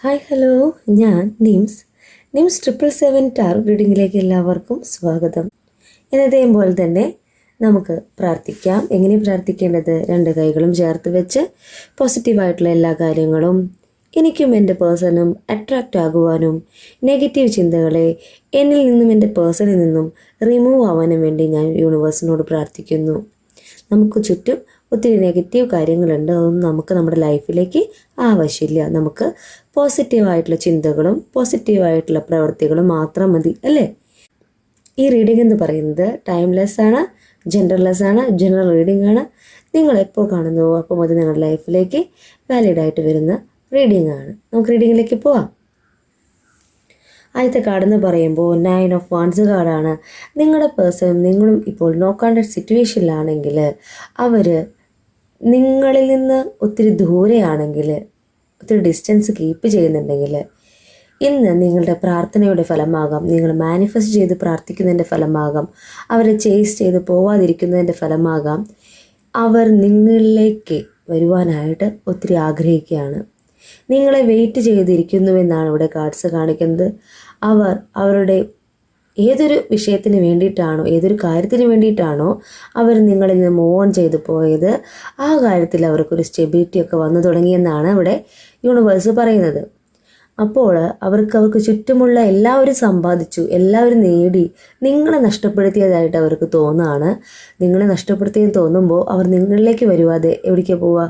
Hi hello, ഞാൻ nymphs 777 tar റീഡിങ്ങിലേക്ക് എല്ലാവർക്കും സ്വാഗതം. എന്നതേം പോലെ തന്നെ നമുക്ക് പ്രാർത്ഥിക്കാം. എങ്ങനെ പ്രാർത്ഥിക്കേണ്ടത്? രണ്ട് കൈകളും ചേർത്ത് വെച്ച് പോസിറ്റീവായിട്ടുള്ള എല്ലാ കാര്യങ്ങളും എനിക്കും എൻ്റെ പേഴ്സണും അട്രാക്റ്റ് ആകുവാനും നെഗറ്റീവ് ചിന്തകളെ എന്നിൽ നിന്നും എൻ്റെ പേഴ്സണിൽ നിന്നും റിമൂവ് ആവാനും വേണ്ടി ഞാൻ യൂണിവേഴ്സിനോട് പ്രാർത്ഥിക്കുന്നു. നമുക്ക് ചുറ്റും ഒത്തിരി നെഗറ്റീവ് കാര്യങ്ങളുണ്ട്, അതൊന്നും നമുക്ക് നമ്മുടെ ലൈഫിലേക്ക് ആവശ്യമില്ല. നമുക്ക് പോസിറ്റീവായിട്ടുള്ള ചിന്തകളും പോസിറ്റീവായിട്ടുള്ള പ്രവൃത്തികളും മാത്രം മതി, അല്ലേ? ഈ റീഡിംഗ് എന്ന് പറയുന്നത് ടൈംലെസ് ആണ്, ജെൻഡർലെസ് ആണ്, ജനറൽ റീഡിംഗ് ആണ്. നിങ്ങൾ എപ്പോൾ കാണുന്നുവോ അപ്പോൾ അത് നിങ്ങളുടെ ലൈഫിലേക്ക് വാലിഡായിട്ട് വരുന്ന റീഡിംഗ് ആണ്. നമുക്ക് റീഡിങ്ങിലേക്ക് പോവാം. ആദ്യത്തെ കാർഡെന്ന് പറയുമ്പോൾ 9 ഓഫ് വാൻസ് കാർഡാണ്. നിങ്ങളുടെ പേഴ്സണും നിങ്ങളും ഇപ്പോൾ നോക്കേണ്ട സിറ്റുവേഷനിലാണെങ്കിൽ, അവർ നിങ്ങളിൽ നിന്ന് ഒത്തിരി ദൂരെയാണെങ്കിൽ, ഒത്തിരി ഡിസ്റ്റൻസ് കീപ്പ് ചെയ്യുന്നുണ്ടെങ്കിൽ, ഇന്ന് നിങ്ങളുടെ പ്രാർത്ഥനയുടെ ഫലമാകാം, നിങ്ങൾ മാനിഫെസ്റ്റ് ചെയ്ത് പ്രാർത്ഥിക്കുന്നതിൻ്റെ ഫലമാകാം, അവരെ ചേസ് ചെയ്ത് പോവാതിരിക്കുന്നതിൻ്റെ ഫലമാകാം, അവർ നിങ്ങളിലേക്ക് വരുവാനായിട്ട് ഒത്തിരി ആഗ്രഹിക്കുകയാണ്. നിങ്ങളെ വെയിറ്റ് ചെയ്തിരിക്കുന്നുവെന്നാണ് ഇവിടെ കാർഡ്സ് കാണിക്കുന്നത്. അവർ അവരുടെ ഏതൊരു വിഷയത്തിന് വേണ്ടിയിട്ടാണോ, ഏതൊരു കാര്യത്തിന് വേണ്ടിയിട്ടാണോ അവർ നിങ്ങളിൽ നിന്ന് മൂവ് ഓൺ ചെയ്തു പോയത്, ആ കാര്യത്തിൽ അവർക്കൊരു സ്റ്റെബിലിറ്റി ഒക്കെ വന്നു തുടങ്ങിയെന്നാണ് ഇവിടെ യൂണിവേഴ്സ് പറയുന്നത്. അപ്പോൾ അവർക്ക് ചുറ്റുമുള്ള എല്ലാവരും സമ്പാദിച്ചു, എല്ലാവരും നേടി, നിങ്ങളെ നഷ്ടപ്പെടുത്തിയതായിട്ട് അവർക്ക് തോന്നുകയാണ്. നിങ്ങളെ നഷ്ടപ്പെടുത്തിയെന്ന് തോന്നുമ്പോൾ അവർ നിങ്ങളിലേക്ക് വരുവാതെ എവിടേക്ക് പോവുക?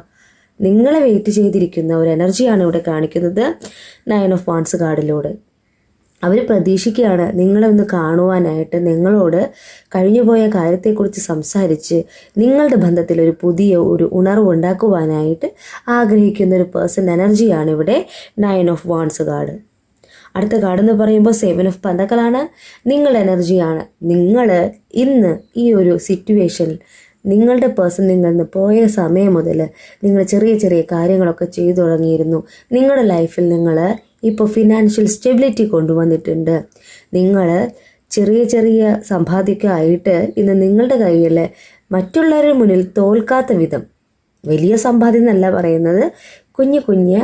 നിങ്ങളെ വെയിറ്റ് ചെയ്തിരിക്കുന്ന ഒരു എനർജിയാണ് ഇവിടെ കാണിക്കുന്നത് 9 ഓഫ് വാൻസ് കാർഡിലൂടെ. അവർ പ്രതീക്ഷിക്കുകയാണ് നിങ്ങളെ ഒന്ന് കാണുവാനായിട്ട്, നിങ്ങളോട് കഴിഞ്ഞുപോയ കാര്യത്തെക്കുറിച്ച് സംസാരിച്ച് നിങ്ങളുടെ ബന്ധത്തിൽ ഒരു പുതിയ ഒരു ഉണർവ് ഉണ്ടാക്കുവാനായിട്ട് ആഗ്രഹിക്കുന്ന ഒരു പേഴ്സൺ എനർജിയാണ് ഇവിടെ 9 ഓഫ് വാൻസ് കാർഡ്. അടുത്ത കാർഡെന്ന് പറയുമ്പോൾ 7 ഓഫ് പെന്തക്കിളാണ്. നിങ്ങളുടെ എനർജിയാണ്. നിങ്ങൾ ഇന്ന് ഈ ഒരു സിറ്റുവേഷനിൽ നിങ്ങളുടെ പേഴ്സൺ നിങ്ങളിൽ നിന്ന് പോയ സമയം മുതൽ നിങ്ങൾ ചെറിയ ചെറിയ കാര്യങ്ങളൊക്കെ ചെയ്തു തുടങ്ങിയിരുന്നു. നിങ്ങളുടെ ലൈഫിൽ നിങ്ങൾ ഇപ്പോൾ ഫിനാൻഷ്യൽ സ്റ്റെബിലിറ്റി കൊണ്ടുവന്നിട്ടുണ്ട്. നിങ്ങൾ ചെറിയ ചെറിയ സമ്പാദ്യമൊക്കെ ഇന്ന് നിങ്ങളുടെ കയ്യിൽ മറ്റുള്ളവരുടെ മുന്നിൽ തോൽക്കാത്ത വിധം, വലിയ സമ്പാദ്യം എന്നല്ല പറയുന്നത്, കുഞ്ഞ്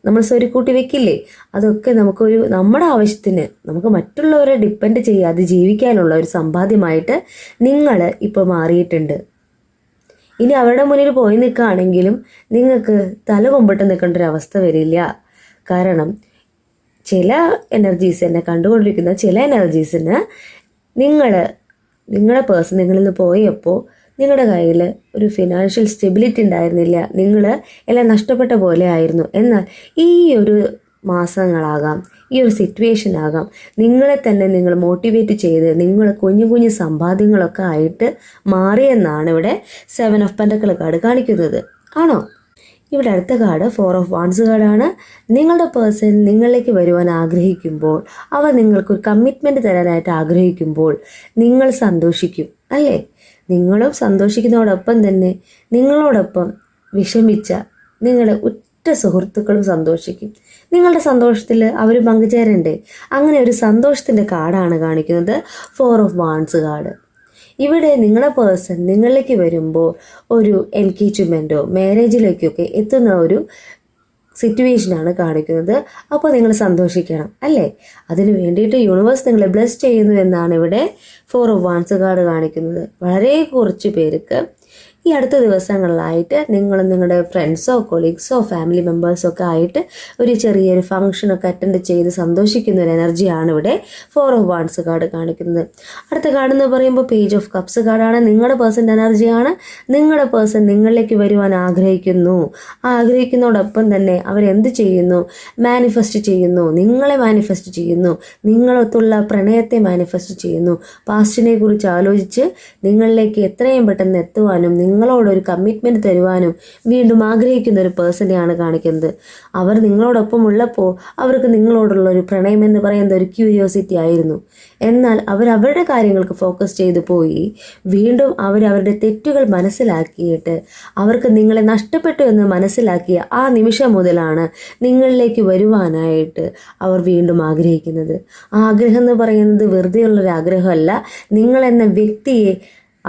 നമ്മൾ സ്വരുക്കൂട്ടി വെക്കില്ലേ, അതൊക്കെ നമ്മുടെ ആവശ്യത്തിന് നമുക്ക് മറ്റുള്ളവരെ ഡിപ്പെൻഡ് ചെയ്യാതെ ജീവിക്കാനുള്ള ഒരു സമ്പാദ്യമായിട്ട് നിങ്ങൾ ഇപ്പോൾ മാറിയിട്ടുണ്ട്. ഇനി അവരുടെ മുന്നിൽ പോയി നിൽക്കുകയാണെങ്കിലും നിങ്ങൾക്ക് തല കൊമ്പിട്ട് നിൽക്കേണ്ട ഒരു അവസ്ഥ വരില്ല. കാരണം ചില എനർജീസ്, എന്നെ കണ്ടുകൊണ്ടിരിക്കുന്ന ചില എനർജീസിന് നിങ്ങളുടെ പേഴ്സൺ നിങ്ങളിൽ നിന്ന് പോയപ്പോൾ നിങ്ങളുടെ കയ്യിൽ ഒരു ഫിനാൻഷ്യൽ സ്റ്റെബിലിറ്റി ഉണ്ടായിരുന്നില്ല. നിങ്ങൾ എല്ലാം നഷ്ടപ്പെട്ട പോലെ ആയിരുന്നു. എന്നാൽ ഈ ഒരു മാസങ്ങളാകാം, ഈ ഒരു സിറ്റുവേഷൻ ആകാം, നിങ്ങളെ തന്നെ നിങ്ങൾ മോട്ടിവേറ്റ് ചെയ്ത് നിങ്ങൾ കുഞ്ഞു സമ്പാദ്യങ്ങളൊക്കെ ആയിട്ട് മാറിയെന്നാണ് ഇവിടെ 7 ഓഫ് പെന്റക്കിൾ കാർഡ് കാണിക്കുന്നത്. ആണോ? ഇവിടെ അടുത്ത കാർഡ് 4 ഓഫ് വാൻസ് കാർഡാണ്. നിങ്ങളുടെ പേഴ്സൺ നിങ്ങളിലേക്ക് വരുവാൻ ആഗ്രഹിക്കുമ്പോൾ, അവർ നിങ്ങൾക്കൊരു കമ്മിറ്റ്മെൻറ്റ് തരാനായിട്ട് ആഗ്രഹിക്കുമ്പോൾ നിങ്ങൾ സന്തോഷിക്കും, അല്ലേ? നിങ്ങളും സന്തോഷിക്കുന്നതോടൊപ്പം തന്നെ നിങ്ങളോടൊപ്പം വിഷമിച്ച നിങ്ങളുടെ ഉറ്റ സുഹൃത്തുക്കളും സന്തോഷിക്കും. നിങ്ങളുടെ സന്തോഷത്തിൽ അവർ പങ്കുചേരണ്ടേ? അങ്ങനെ ഒരു സന്തോഷത്തിൻ്റെ കാർഡാണ് കാണിക്കുന്നത് 4 ഓഫ് വാൻസ് കാർഡ്. ഇവിടെ നിങ്ങളുടെ പേഴ്സൺ നിങ്ങളിലേക്ക് വരുമ്പോൾ ഒരു എൻഗേജ്മെൻറ്റോ മാരേജിലേക്കൊക്കെ എത്തുന്ന ഒരു സിറ്റുവേഷനാണ് കാണിക്കുന്നത്. അപ്പോൾ നിങ്ങൾ സന്തോഷിക്കണം, അല്ലേ? അതിന് വേണ്ടിയിട്ട് യൂണിവേഴ്സ് നിങ്ങളെ ബ്ലെസ് ചെയ്യുന്നു എന്നാണ് ഇവിടെ 4 ഓഫ് വാൻസ് കാർഡ് കാണിക്കുന്നത്. വളരെ കുറച്ച് പേർക്ക് ഈ അടുത്ത ദിവസങ്ങളിലായിട്ട് നിങ്ങൾ നിങ്ങളുടെ ഫ്രണ്ട്സോ കൊളീഗ്സോ ഫാമിലി മെമ്പേഴ്സോ ഒക്കെ ആയിട്ട് ഒരു ചെറിയൊരു ഫംഗ്ഷനൊക്കെ അറ്റൻഡ് ചെയ്ത് സന്തോഷിക്കുന്ന ഒരു എനർജിയാണ് ഇവിടെ 4 ഓഫ് വാൻസ് കാർഡ് കാണിക്കുന്നത്. അടുത്ത കാർഡ് എന്ന് പറയുമ്പോൾ പേജ് ഓഫ് കപ്സ് കാർഡാണ്. നിങ്ങളുടെ പേഴ്സൻ്റെ എനർജിയാണ്. നിങ്ങളുടെ പേഴ്സൺ നിങ്ങളിലേക്ക് വരുവാൻ ആഗ്രഹിക്കുന്നതോടൊപ്പം തന്നെ അവരെന്ത് ചെയ്യുന്നു? മാനിഫെസ്റ്റ് ചെയ്യുന്നു, നിങ്ങളെ മാനിഫെസ്റ്റ് ചെയ്യുന്നു, നിങ്ങളൊത്തുള്ള പ്രണയത്തെ മാനിഫെസ്റ്റ് ചെയ്യുന്നു. പാസ്റ്റിനെ കുറിച്ച് ആലോചിച്ച് നിങ്ങളിലേക്ക് എത്രയും പെട്ടെന്ന് എത്തുവാനും നിങ്ങളോടൊരു കമ്മിറ്റ്മെൻറ്റ് തരുവാനും വീണ്ടും ആഗ്രഹിക്കുന്ന ഒരു പേഴ്സണെയാണ് കാണിക്കുന്നത്. അവർ നിങ്ങളോടൊപ്പം ഉള്ളപ്പോൾ അവർക്ക് നിങ്ങളോടുള്ള ഒരു പ്രണയം എന്ന് പറയുന്നത് ഒരു ക്യൂരിയോസിറ്റി ആയിരുന്നു. എന്നാൽ അവരുടെ കാര്യങ്ങൾക്ക് ഫോക്കസ് ചെയ്തു പോയി വീണ്ടും അവരുടെ തെറ്റുകൾ മനസ്സിലാക്കിയിട്ട് അവർക്ക് നിങ്ങളെ നഷ്ടപ്പെട്ടു എന്ന് മനസ്സിലാക്കിയ ആ നിമിഷം മുതലാണ് നിങ്ങളിലേക്ക് വരുവാനായിട്ട് അവർ വീണ്ടും ആഗ്രഹിക്കുന്നത്. ആ ആഗ്രഹം എന്ന് പറയുന്നത് വെറുതെയുള്ളൊരു ആഗ്രഹമല്ല. നിങ്ങളെന്ന വ്യക്തിയെ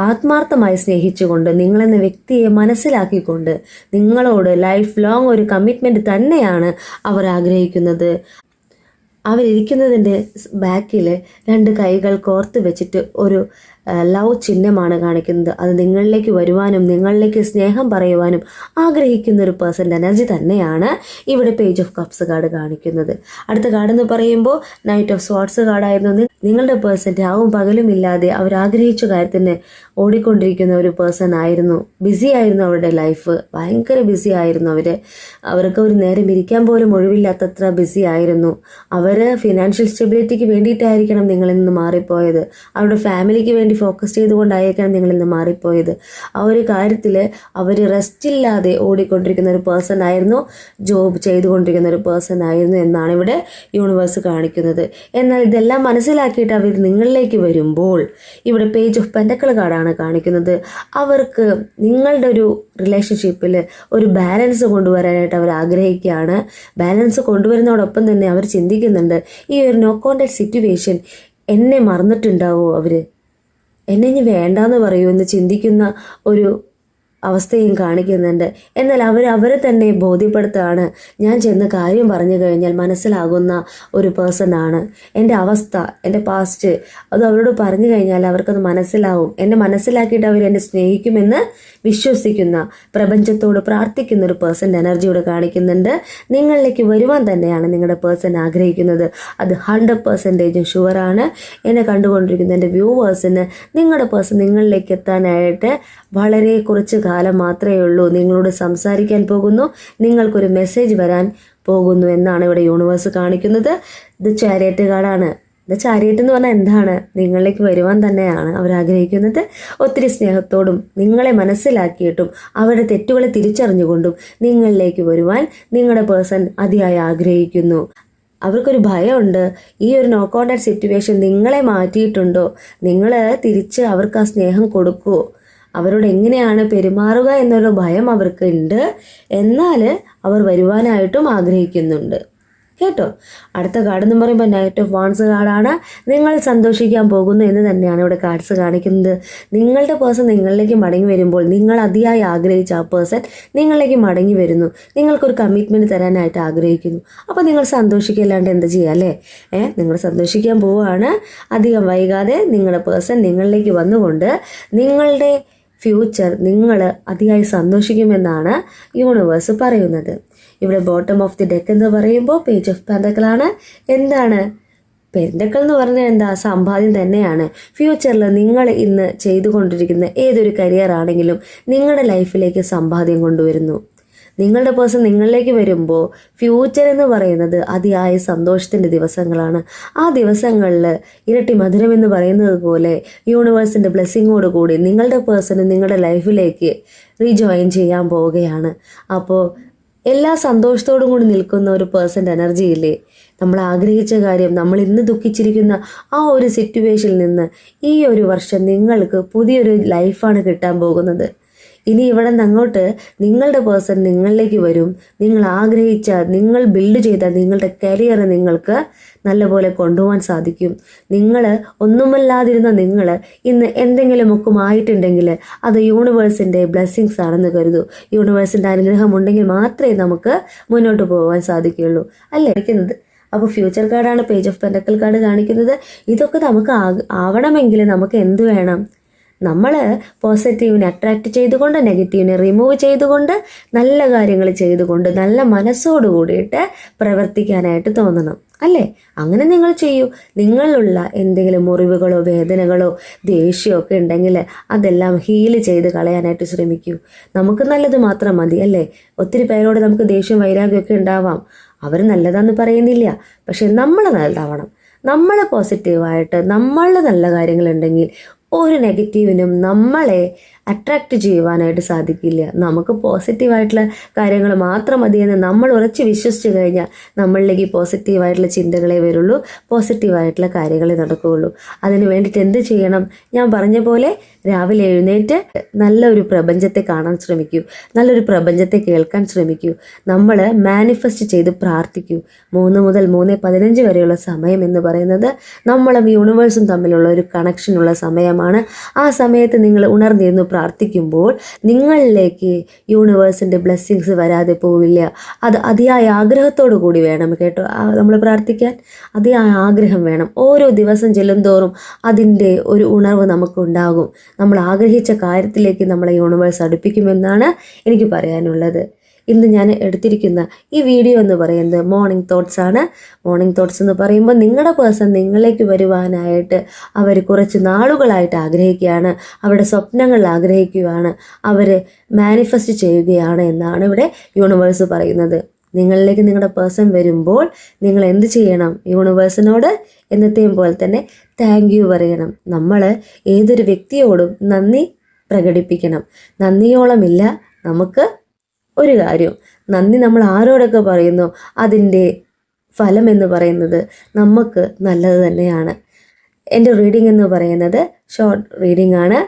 ആത്മാർത്ഥമായി സ്നേഹിച്ചുകൊണ്ട് നിങ്ങളെന്ന വ്യക്തിയെ മനസ്സിലാക്കിക്കൊണ്ട് നിങ്ങളോട് ലൈഫ് ലോങ് ഒരു കമ്മിറ്റ്മെൻറ്റ് തന്നെയാണ് അവർ ആഗ്രഹിക്കുന്നത്. അവരിയ്ക്കുന്നതിൻ്റെ ബാക്കിൽ 2 കൈകൾ കോർത്ത് വെച്ചിട്ട് ഒരു ലവ് ചിഹ്നമാണ് കാണിക്കുന്നത്. അത് നിങ്ങളിലേക്ക് വരുവാനും നിങ്ങളിലേക്ക് സ്നേഹം പറയുവാനും ആഗ്രഹിക്കുന്ന ഒരു പേഴ്സൻ്റെ എനർജി തന്നെയാണ് ഇവിടെ പേജ് ഓഫ് കപ്സ് കാർഡ് കാണിക്കുന്നത്. അടുത്ത കാർഡ് എന്ന് പറയുമ്പോൾ നൈറ്റ് ഓഫ് സ്വാർട്സ് കാർഡായിരുന്നു. നിങ്ങളുടെ പേഴ്സൻ്റെ ആവും പകലും ഇല്ലാതെ അവർ ആഗ്രഹിച്ച കാര്യത്തിന് ഓടിക്കൊണ്ടിരിക്കുന്ന ഒരു പേഴ്സൺ ആയിരുന്നു. ബിസി ആയിരുന്നു അവരുടെ ലൈഫ്, ഭയങ്കര ബിസി ആയിരുന്നു അവർക്ക് ഒരു നേരം ഇരിക്കാൻ പോലും ഒഴിവില്ലാത്തത്ര ബിസി ആയിരുന്നു. അവർ ഫിനാൻഷ്യൽ സ്റ്റെബിലിറ്റിക്ക് വേണ്ടിയിട്ടായിരിക്കണം നിങ്ങളിൽ നിന്ന് മാറിപ്പോയത്. അവരുടെ ഫാമിലിക്ക് വേണ്ടി ഫോക്കസ് ചെയ്തുകൊണ്ടായിരിക്കണം നിങ്ങളിൽ നിന്ന് മാറിപ്പോയത്. ആ ഒരു കാര്യത്തിൽ അവർ റെസ്റ്റ് ഇല്ലാതെ ഓടിക്കൊണ്ടിരിക്കുന്ന ഒരു പേഴ്സൺ ആയിരുന്നു, ജോബ് ചെയ്തുകൊണ്ടിരിക്കുന്ന ഒരു പേഴ്സൺ ആയിരുന്നു എന്നാണ് ഇവിടെ യൂണിവേഴ്സ് കാണിക്കുന്നത്. എന്നാൽ ഇതെല്ലാം മനസ്സിലാക്കിയിട്ട് അവർ നിങ്ങളിലേക്ക് വരുമ്പോൾ ഇവിടെ പേജ് ഓഫ് പെന്റക്കിൾ കാർഡാണ് കാണിക്കുന്നത്. അവർക്ക് നിങ്ങളുടെ ഒരു റിലേഷൻഷിപ്പിൽ ഒരു ബാലൻസ് കൊണ്ടുവരാനായിട്ട് അവർ ആഗ്രഹിക്കുകയാണ്. ബാലൻസ് കൊണ്ടുവരുന്നതോടൊപ്പം തന്നെ അവർ ചിന്തിക്കുന്നുണ്ട്, ഈ ഒരു നോ കോണ്ടാക്ട് സിറ്റുവേഷൻ എന്നെ മറന്നിട്ടുണ്ടാവോ, എന്നെ ഇനി വേണ്ടാന്ന് പറയൂ എന്ന് ചിന്തിക്കുന്ന ഒരു അവസ്ഥയും കാണിക്കുന്നുണ്ട്. എന്നാൽ അവരെ തന്നെ ബോധ്യപ്പെടുത്തുകയാണ്, ഞാൻ ചെന്ന് കാര്യം പറഞ്ഞു കഴിഞ്ഞാൽ മനസ്സിലാകുന്ന ഒരു പേഴ്സൺ ആണ്. എൻ്റെ അവസ്ഥ, എൻ്റെ പാസ്റ്റ് അത് അവരോട് പറഞ്ഞു കഴിഞ്ഞാൽ അവർക്കത് മനസ്സിലാവും. എന്നെ മനസ്സിലാക്കിയിട്ട് അവർ എന്നെ സ്നേഹിക്കുമെന്ന് വിശ്വസിക്കുന്ന, പ്രപഞ്ചത്തോട് പ്രാർത്ഥിക്കുന്ന ഒരു പേഴ്സൻ്റെ എനർജി ഇവിടെ കാണിക്കുന്നുണ്ട്. നിങ്ങളിലേക്ക് വരുവാൻ തന്നെയാണ് നിങ്ങളുടെ പേഴ്സൺ ആഗ്രഹിക്കുന്നത്. അത് 100% ഷുവറാണ്. എന്നെ കണ്ടുകൊണ്ടിരിക്കുന്ന എൻ്റെ വ്യൂവേഴ്സിന് നിങ്ങളുടെ പേഴ്സൺ നിങ്ങളിലേക്ക് എത്താനായിട്ട് വളരെ കുറച്ച് കാലം മാത്രമേ ഉള്ളൂ. നിങ്ങളോട് സംസാരിക്കാൻ പോകുന്നു, നിങ്ങൾക്കൊരു മെസ്സേജ് വരാൻ പോകുന്നു എന്നാണ് ഇവിടെ യൂണിവേഴ്സ് കാണിക്കുന്നത്. ഇത് ചാരിയറ്റ് കാർഡാണ്. ഇത് ചാരിയറ്റ് എന്ന് പറഞ്ഞാൽ എന്താണ്? നിങ്ങളിലേക്ക് വരുവാൻ തന്നെയാണ് അവർ ആഗ്രഹിക്കുന്നത്. ഒത്തിരി സ്നേഹത്തോടും നിങ്ങളെ മനസ്സിലാക്കിയിട്ടും അവരുടെ തെറ്റുകളെ തിരിച്ചറിഞ്ഞുകൊണ്ടും നിങ്ങളിലേക്ക് വരുവാൻ നിങ്ങളുടെ പേഴ്സൺ അതിയായി ആഗ്രഹിക്കുന്നു. അവർക്കൊരു ഭയമുണ്ട്, ഈ ഒരു നോ കോണ്ടാക്ട് സിറ്റുവേഷൻ നിങ്ങളെ മാറ്റിയിട്ടുണ്ടോ, നിങ്ങൾ തിരിച്ച് അവർക്ക് ആ സ്നേഹം കൊടുക്കുമോ, അവരോട് എങ്ങനെയാണ് പെരുമാറുക എന്നൊരു ഭയം അവർക്ക് ഉണ്ട്. എന്നാൽ അവർ വരുവാനായിട്ടും ആഗ്രഹിക്കുന്നുണ്ട് കേട്ടോ. അടുത്ത കാർഡ് എന്ന് പറയുമ്പോൾ നൈറ്റ് ഓഫ് വാൺസ് കാർഡാണ്. നിങ്ങൾ സന്തോഷിക്കാൻ പോകുന്നു എന്ന് തന്നെയാണ് ഇവിടെ കാർഡ്സ് കാണിക്കുന്നത്. നിങ്ങളുടെ പേഴ്സൺ നിങ്ങളിലേക്ക് മടങ്ങി വരുമ്പോൾ നിങ്ങൾ അതിയായി ആഗ്രഹിച്ച ആ പേഴ്സൺ നിങ്ങളിലേക്ക് മടങ്ങി വരുന്നു, നിങ്ങൾക്കൊരു കമ്മിറ്റ്മെൻറ്റ് തരാനായിട്ട് ആഗ്രഹിക്കുന്നു. അപ്പോൾ നിങ്ങൾ സന്തോഷിക്കില്ലാണ്ട് എന്ത് ചെയ്യുക അല്ലേ? നിങ്ങൾ സന്തോഷിക്കാൻ പോവുകയാണ്. അധികം വൈകാതെ നിങ്ങളുടെ പേഴ്സൺ നിങ്ങളിലേക്ക് വന്നുകൊണ്ട് നിങ്ങളുടെ ഫ്യൂച്ചർ നിങ്ങൾ അതിയായി സന്തോഷിക്കുമെന്നാണ് യൂണിവേഴ്സ് പറയുന്നത്. ഇവിടെ ബോട്ടം ഓഫ് ദി ഡെക്ക് എന്ന് പറയുമ്പോൾ പേജ് ഓഫ് പെന്റക്കിളാണ്. എന്താണ് പെന്റക്കിൾ എന്ന് പറഞ്ഞാൽ? എന്താ? സമ്പാദ്യം തന്നെയാണ്. ഫ്യൂച്ചറിൽ നിങ്ങൾ ഇന്ന് ചെയ്തുകൊണ്ടിരിക്കുന്ന ഏതൊരു കരിയർ ആണെങ്കിലും നിങ്ങളുടെ ലൈഫിലേക്ക് സമ്പാദ്യം കൊണ്ടുവരുന്നു. നിങ്ങളുടെ പേഴ്സൺ നിങ്ങളിലേക്ക് വരുമ്പോൾ ഫ്യൂച്ചർ എന്ന് പറയുന്നത് അതിയായ സന്തോഷത്തിൻ്റെ ദിവസങ്ങളാണ്. ആ ദിവസങ്ങളിൽ ഇരട്ടി മധുരം എന്ന് പറയുന്നത് പോലെ യൂണിവേഴ്സിൻ്റെ ബ്ലെസ്സിങ്ങോട് കൂടി നിങ്ങളുടെ പേഴ്സൺ നിങ്ങളുടെ ലൈഫിലേക്ക് റീജോയിൻ ചെയ്യാൻ പോവുകയാണ്. അപ്പോൾ എല്ലാ സന്തോഷത്തോടും കൂടി നിൽക്കുന്ന ഒരു പേഴ്സൻ്റെ എനർജിയില്ലേ, നമ്മൾ ആഗ്രഹിച്ച കാര്യം, നമ്മൾ ഇന്ന് ദുഃഖിച്ചിരിക്കുന്ന ആ ഒരു സിറ്റുവേഷനിൽ നിന്ന് ഈ ഒരു വർഷം നിങ്ങൾക്ക് പുതിയൊരു ലൈഫാണ് കിട്ടാൻ പോകുന്നത്. ഇനി ഇവിടെ നിന്ന് അങ്ങോട്ട് നിങ്ങളുടെ പേഴ്സൺ നിങ്ങളിലേക്ക് വരും. നിങ്ങൾ ആഗ്രഹിച്ച, നിങ്ങൾ ബിൽഡ് ചെയ്ത നിങ്ങളുടെ കരിയർ നിങ്ങൾക്ക് നല്ലപോലെ കൊണ്ടുപോകാൻ സാധിക്കും. നിങ്ങൾ ഒന്നുമല്ലാതിരുന്ന നിങ്ങൾ ഇന്ന് എന്തെങ്കിലുമൊക്കെ ആയിട്ടുണ്ടെങ്കിൽ അത് യൂണിവേഴ്സിൻ്റെ ബ്ലെസ്സിങ്സ് ആണെന്ന് കരുതൂ. യൂണിവേഴ്സിൻ്റെ അനുഗ്രഹം ഉണ്ടെങ്കിൽ മാത്രമേ നമുക്ക് മുന്നോട്ട് പോകാൻ സാധിക്കുകയുള്ളൂ അല്ലേ? അപ്പോൾ ഫ്യൂച്ചർ കാർഡാണ് പേജ് ഓഫ് പെന്റക്കിൾ കാർഡ് കാണിക്കുന്നത്. ഇതൊക്കെ നമുക്ക് ആവണമെങ്കിൽ നമുക്ക് എന്ത് വേണം? നമ്മൾ പോസിറ്റീവിനെ അട്രാക്റ്റ് ചെയ്തുകൊണ്ട് നെഗറ്റീവിനെ റിമൂവ് ചെയ്തുകൊണ്ട് നല്ല കാര്യങ്ങൾ ചെയ്തുകൊണ്ട് നല്ല മനസ്സോട് കൂടിയിട്ട് പ്രവർത്തിക്കാനായിട്ട് തോന്നണം അല്ലേ? അങ്ങനെ നിങ്ങൾ ചെയ്യൂ. നിങ്ങളുള്ള എന്തെങ്കിലും മുറിവുകളോ വേദനകളോ ദേഷ്യമൊക്കെ ഉണ്ടെങ്കിൽ അതെല്ലാം ഹീല് ചെയ്ത് കളയാനായിട്ട് ശ്രമിക്കൂ. നമുക്ക് നല്ലത് മാത്രം മതി അല്ലേ? ഒത്തിരി പേരോട് നമുക്ക് ദേഷ്യം വൈരാഗ്യമൊക്കെ ഉണ്ടാവാം, അവർ നല്ലതാന്ന് പറയുന്നില്ല. പക്ഷെ നമ്മൾ നല്ലതാവണം. നമ്മൾ പോസിറ്റീവായിട്ട് നമ്മൾ നല്ല കാര്യങ്ങളുണ്ടെങ്കിൽ ഒരു നെഗറ്റീവിനും നമ്മളെ അട്രാക്റ്റ് ചെയ്യുവാനായിട്ട് സാധിക്കില്ല. നമുക്ക് പോസിറ്റീവായിട്ടുള്ള കാര്യങ്ങൾ മാത്രം മതിയെന്ന് നമ്മൾ ഉറച്ച് വിശ്വസിച്ച് കഴിഞ്ഞാൽ നമ്മളിലേക്ക് പോസിറ്റീവായിട്ടുള്ള ചിന്തകളെ വരുള്ളൂ, പോസിറ്റീവായിട്ടുള്ള കാര്യങ്ങളെ നടക്കുകയുള്ളൂ. അതിന് വേണ്ടിയിട്ട് എന്ത് ചെയ്യണം? ഞാൻ പറഞ്ഞ പോലെ രാവിലെ എഴുന്നേറ്റ് നല്ലൊരു പ്രപഞ്ചത്തെ കാണാൻ ശ്രമിക്കൂ, നല്ലൊരു പ്രപഞ്ചത്തെ കേൾക്കാൻ ശ്രമിക്കൂ. നമ്മൾ മാനിഫെസ്റ്റ് ചെയ്ത് പ്രാർത്ഥിക്കൂ. 3 മുതൽ 3:15 വരെയുള്ള സമയം എന്ന് പറയുന്നത് നമ്മളും യൂണിവേഴ്സും തമ്മിലുള്ള ഒരു കണക്ഷനുള്ള സമയമാണ്. ആ സമയത്ത് നിങ്ങൾ ഉണർന്നിരുന്നു പ്രാർത്ഥിക്കുമ്പോൾ നിങ്ങളിലേക്ക് യൂണിവേഴ്സിൻ്റെ ബ്ലെസ്സിങ്സ് വരാതെ പോവില്ല. അത് അതിയായ ആഗ്രഹത്തോടു കൂടി വേണം കേട്ടോ നമ്മൾ പ്രാർത്ഥിക്കാൻ. അതിയായ ആഗ്രഹം വേണം. ഓരോ ദിവസം ചെല്ലുന്തോറും അതിൻ്റെ ഒരു ഉണർവ് നമുക്കുണ്ടാകും. നമ്മൾ ആഗ്രഹിച്ച കാര്യത്തിലേക്ക് നമ്മളെ യൂണിവേഴ്സ് അടുപ്പിക്കുമെന്നാണ് എനിക്ക് പറയാനുള്ളത്. ഇന്ന് ഞാൻ എടുത്തിരിക്കുന്ന ഈ വീഡിയോ എന്ന് പറയുന്നത് മോർണിംഗ് തോട്ട്സ് ആണ്. മോർണിംഗ് തോട്ട്സ് എന്ന് പറയുമ്പോൾ നിങ്ങളുടെ പേഴ്സൺ നിങ്ങളിലേക്ക് വരുവാനായിട്ട് അവർ കുറച്ച് നാളുകളായിട്ട് ആഗ്രഹിക്കുകയാണ്, അവരുടെ സ്വപ്നങ്ങൾ ആഗ്രഹിക്കുകയാണ്, അവർ മാനിഫെസ്റ്റ് ചെയ്യുകയാണ് എന്നാണ് ഇവിടെ യൂണിവേഴ്സ് പറയുന്നത്. നിങ്ങളിലേക്ക് നിങ്ങളുടെ പേഴ്സൺ വരുമ്പോൾ നിങ്ങൾ എന്ത് ചെയ്യണം? യൂണിവേഴ്സിനോട് എന്നത്തെയും പോലെ തന്നെ താങ്ക് യു പറയണം. നമ്മൾ ഏതൊരു വ്യക്തിയോടും നന്ദി പ്രകടിപ്പിക്കണം. നന്ദിയോളമില്ല നമുക്ക് ഒരു കാര്യം. നന്ദി നമ്മൾ ആരോടൊക്കെ പറയുന്നു അതിൻ്റെ ഫലം എന്ന് പറയുന്നത് നമുക്ക് നല്ലത് തന്നെയാണ്. എൻ്റെ റീഡിംഗ് എന്ന് പറയുന്നത് ഷോർട്ട് റീഡിംഗ് ആണ്.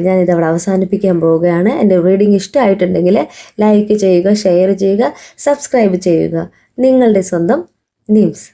ഞാനിതവിടെ അവസാനിപ്പിക്കാൻ പോവുകയാണ്. എൻ്റെ റീഡിംഗ് ഇഷ്ടമായിട്ടുണ്ടെങ്കിൽ ലൈക്ക് ചെയ്യുക, ഷെയർ ചെയ്യുക, സബ്സ്ക്രൈബ് ചെയ്യുക. നിങ്ങളുടെ സ്വന്തം നിംസ്.